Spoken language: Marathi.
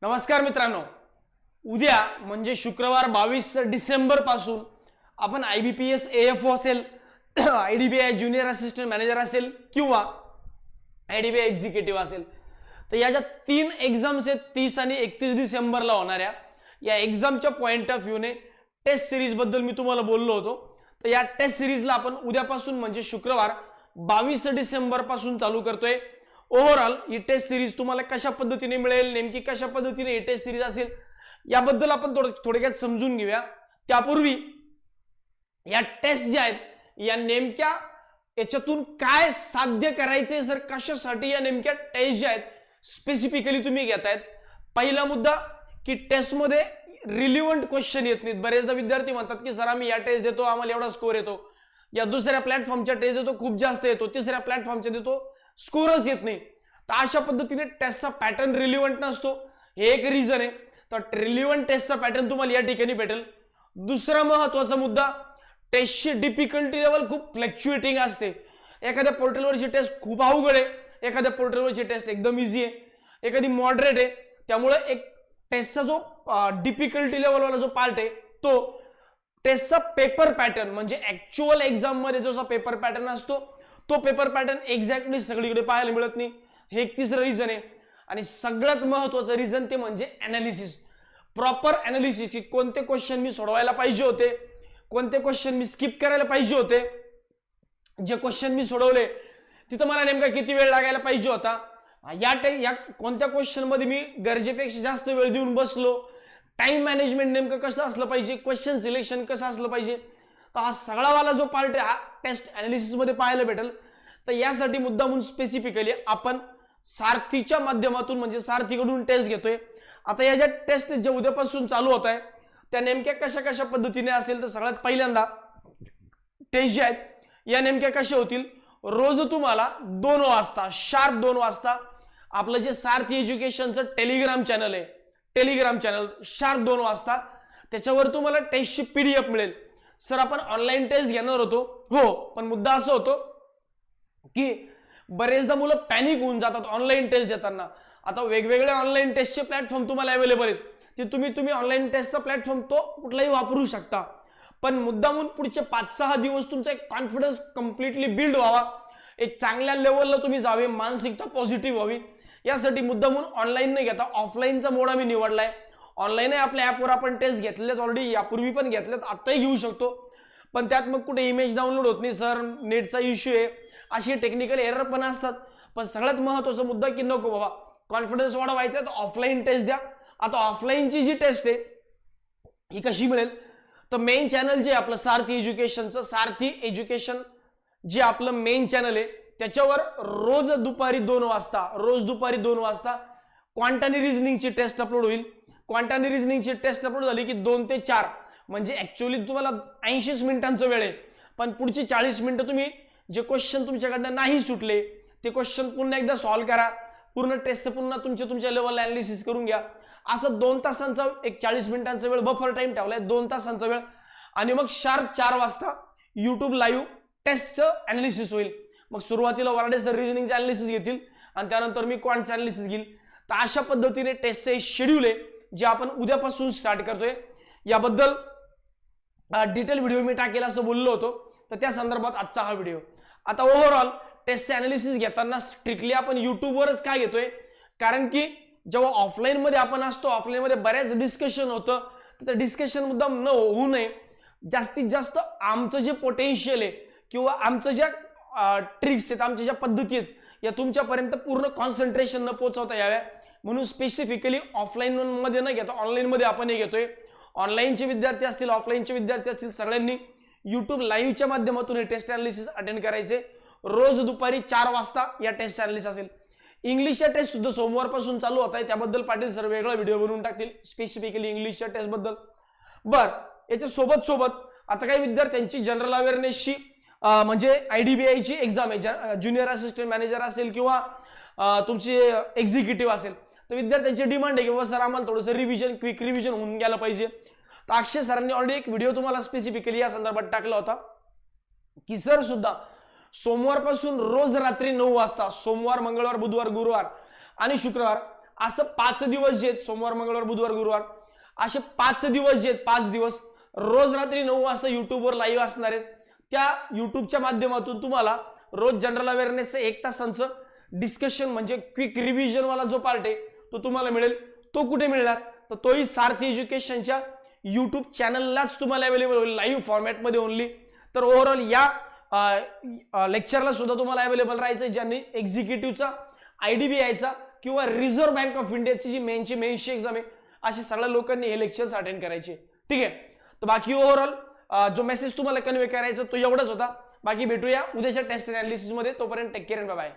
नमस्कार मित्रांनो, उद्या म्हणजे शुक्रवार 22 डिसेंबर पासून आपण IBPS AFO असेल, IDBI ज्युनियर असिस्टंट मॅनेजर असेल किंवा IDBI एक्झिक्युटिव्ह असेल, तर या ज्या 3 एक्झाम्स आहेत 30 आणि 31 डिसेंबरला होणाऱ्या या एक्झामच्या पॉइंट ऑफ व्ह्यूने टेस्ट सिरीज बद्दल मी तुम्हाला बोललो होतो. तर या टेस्ट सिरीजला आपण उद्यापासून म्हणजे शुक्रवार 22 डिसेंबर पासून चालू करतोय. ओव्हरऑल ही टेस्ट सिरीज तुम्हाला कशा पद्धतीने मिळेल, नेमकी कशा पद्धतीने ही टेस्ट सिरीज असेल याबद्दल आपण थोडक्यात समजून घेऊया. त्यापूर्वी या टेस्ट ज्या आहेत या नेमक्या याच्यातून काय साध्य करायचे, सर कशासाठी या नेमक्या टेस्ट ज्या आहेत स्पेसिफिकली तुम्ही घेतायत. पहिला मुद्दा की टेस्टमध्ये रिलिव्हंट क्वेश्चन येत नाहीत. बरेचदा विद्यार्थी म्हणतात की सर आम्ही या टेस्ट देतो, आम्हाला एवढा स्कोर येतो, या दुसऱ्या प्लॅटफॉर्मच्या टेस्ट देतो खूप जास्त येतो, तिसऱ्या प्लॅटफॉर्मच्या देतो स्कोरच येत नाही. तर अशा पद्धतीने टेस्टचा पॅटर्न रिलिव्हंट नसतो, हे एक रिझन आहे. तर रिलिव्हंट टेस्टचा पॅटर्न तुम्हाला या ठिकाणी भेटेल. दुसरा महत्वाचा मुद्दा, टेस्टची डिफिकल्टी लेवल खूप फ्लक्च्युएटिंग असते. एखाद्या पोर्टलवरची टेस्ट खूप अवघड आहे, एखाद्या पोर्टलवरची टेस्ट एकदम इझी आहे, एखादी मॉडरेट आहे. त्यामुळे एक टेस्टचा जो डिफिकल्टी लेवलवाला जो पार्ट आहे तो टेस्टचा पेपर पॅटर्न म्हणजे ऍक्च्युअल एक्झाम मध्ये जसा पेपर पॅटर्न असतो तो पेपर पॅटर्न एक्झॅक्टली सगळीकडे पाहायला मिळत नाही. हे एक तिसरं रिझन आहे. आणि सगळ्यात महत्वाचं रिझन ते म्हणजे अनालिसिस, प्रॉपर अनालिसिस की कोणते क्वेश्चन मी सोडवायला पाहिजे होते, कोणते क्वेश्चन मी स्किप करायला पाहिजे होते, जे क्वेश्चन मी सोडवले तिथं मला नेमका किती वेळ लागायला पाहिजे होता, या कोणत्या क्वेश्चन मध्ये मी गरजेपेक्षा जास्त वेळ देऊन बसलो, टाइम मॅनेजमेंट नेमकं कसं असलं पाहिजे, क्वेश्चन सिलेक्शन कसं असलं पाहिजे. तर हा सगळा वाला जो पार्ट आहे हा टेस्ट अनालिसिस मध्ये पाहायला भेटेल. तर यासाठी मुद्दामून स्पेसिफिकली आपण सारथीच्या माध्यमातून म्हणजे सारथीकडून टेस्ट घेतोय. आता या ज्या टेस्ट ज्या उद्यापासून चालू होत आहे त्या नेमक्या कशा कशा पद्धतीने असेल, तर सगळ्यात पहिल्यांदा टेस्ट ज्या आहेत या नेमक्या कशा होतील, रोज तुम्हाला 2 वाजता शार्प 2 वाजता आपलं जे सारथी एज्युकेशनचं टेलिग्राम चॅनल आहे, टेलिग्राम चॅनल शार्प 2 वाजता त्याच्यावर तुम्हाला टेस्टची PDF मिळेल. सर आपण ऑनलाईन टेस्ट घेणार होतो, हो, पण मुद्दा असं होतो की बरेचदा मुलं पॅनिक होऊन जातात ऑनलाईन टेस्ट देताना. आता वेगवेगळे ऑनलाईन टेस्टचे प्लॅटफॉर्म तुम्हाला अवेलेबल आहेत, ते तुम्ही ऑनलाईन टेस्टचा प्लॅटफॉर्म तो कुठलाही वापरू शकता. पण मुद्दामून पुढचे 5-6 दिवस तुमचा एक कॉन्फिडन्स कम्प्लिटली बिल्ड व्हावा, एक चांगल्या लेवलला तुम्ही जावे, मानसिकता पॉझिटिव्ह व्हावी, यासाठी मुद्दामून ऑनलाईन नाही घेता ऑफलाईनचा मोड आम्ही निवडलाय. ऑनलाईन आहे आपल्या ॲपवर आपण टेस्ट घेतलेत ऑलरेडी, यापूर्वी पण घेतलेत, आताही घेऊ शकतो. पण त्यात मग कुठे इमेज डाउनलोड होत नाही, सर नेटचा इश्यू आहे, अशी टेक्निकल एरर पण असतात. पण सगळ्यात महत्त्वाचा मुद्दा की नको बाबा, कॉन्फिडन्स वाढवायचा तर ऑफलाईन टेस्ट द्या. आता ऑफलाईनची जी टेस्ट आहे ही कशी मिळेल, तर मेन चॅनल जे आपलं सारथी एज्युकेशनचं, सारथी एज्युकेशन जे आपलं मेन चॅनल आहे त्याच्यावर रोज दुपारी 2 वाजता क्वांटानी रिझनिंगची टेस्ट अपलोड होईल. क्वांटानी रिझनिंगची टेस्ट अपलोड झाली की 2 ते 4 म्हणजे ऍक्च्युअली तुम्हाला 80 मिनिटांचा वेळ आहे, पण पुढची 40 मिनिटं तुम्ही जे क्वेश्चन तुमच्याकडनं नाही सुटले ते क्वेश्चन पुन्हा एकदा सॉल्व्ह करा, पूर्ण टेस्ट पुन्हा तुमच्या लेवलला अनालिसिस करून घ्या. असं 2 तासांचा एक 40 मिनिटांचा वेळ बफर टाइम ठेवलाय, 2 तासांचा वेळ. आणि मग शार्प 4 वाजता YouTube लाईव्ह टेस्टचं अनालिसिस होईल. मग सुरुवातीला वराडे सर रिझनिंगचं अनालिसिस घेतील आणि त्यानंतर मी क्वांटचं अनालिसिस घेईल. तर अशा पद्धतीने टेस्टचे शेड्यूल आहे जे आपण उद्यापासून स्टार्ट करतोय. याबद्दल डिटेल व्हिडिओ मी टाकेल असं बोललो होतो, तर त्या संदर्भात आजचा हा व्हिडिओ. आता ओव्हरऑल टेस्टचे अनालिसिस घेताना स्ट्रिक्टली आपण युट्यूबवरच काय घेतोय, कारण की जेव्हा ऑफलाईन मध्ये आपण असतो ऑफलाईन मध्ये बऱ्याच डिस्कशन होतं, तर डिस्कशन मुद्दाम न होऊ नये, जास्तीत जास्त आमचं जे पोटेन्शियल आहे किंवा आमचं ज्या ट्रिक्स आहेत, आमच्या ज्या पद्धती आहेत या तुमच्यापर्यंत पूर्ण कॉन्सन्ट्रेशन न पोहोचवता याव्या म्हणून स्पेसिफिकली ऑफलाईन मध्ये न घेता ऑनलाईन मध्ये आपण हे घेतोय. ऑनलाईनचे विद्यार्थी असतील, ऑफलाईनचे विद्यार्थी असतील, सगळ्यांनी YouTube लाईव्हच्या माध्यमातून हे टेस्ट अनालिसिस अटेंड करायचे. रोज दुपारी 4 वाजता या टेस्ट अनालिसिस असेल. इंग्लिशच्या टेस्ट सुद्धा सोमवारपासून चालू होत आहे, त्याबद्दल पाटील सर वेगळा व्हिडिओ बनवून टाकतील स्पेसिफिकली इंग्लिशच्या टेस्ट बद्दल. याच्या सोबत आता काही विद्यार्थ्यांची जनरल अवेअरनेसची म्हणजे IDBI ची एक्झाम आहे, ज्युनियर असिस्टंट मॅनेजर असेल किंवा तुमची एक्झिक्युटिव्ह असेल, तर विद्यार्थ्यांची डिमांड आहे की बाबा सर आम्हाला थोडंसं रिव्हिजन, क्विक रिव्हिजन होऊन गेलं पाहिजे. तर अक्षय सरांनी ऑलरेडी एक व्हिडिओ तुम्हाला स्पेसिफिकली या संदर्भात टाकला होता की सर सुद्धा सोमवारपासून रोज रात्री 9 वाजता, सोमवार, मंगळवार, बुधवार, गुरुवार आणि शुक्रवार असं 5 दिवस जे आहेत, सोमवार मंगळवार बुधवार गुरुवार, असे 5 दिवस जे आहेत, 5 दिवस रोज रात्री 9 वाजता युट्यूबवर लाईव्ह असणार आहेत. त्या युट्यूबच्या माध्यमातून तुम्हाला रोज जनरल अवेअरनेसचं 1 तासांचं डिस्कशन म्हणजे क्विक रिव्हिजन वाला जो पार्ट आहे तो तुम्हाला मिळेल. तो कुठे मिळणार, तर तोही सारथी एज्युकेशनच्या युट्यूब चॅनललाच तुम्हाला अवेलेबल होईल लाईव्ह फॉर्मॅटमध्ये ओनली. तर ओव्हरऑल या लेक्चरला सुद्धा तुम्हाला अवेलेबल राहायचं, ज्यांनी एक्झिक्युटिव्हचा, IDBIचा किंवा रिझर्व्ह बँक ऑफ इंडियाची जी मेन्सची एक्झाम आहे, अशा सगळ्या लोकांनी हे लेक्चर्स अटेंड करायचे. ठीक आहे. तर बाकी ओव्हरऑल जो मेसेज तुम्हाला कन्वे करायचा तो एवढाच होता. बाकी भेटूया उद्याच्या टेस्ट अनालिसिस मध्ये. तोपर्यंत take care and bye bye.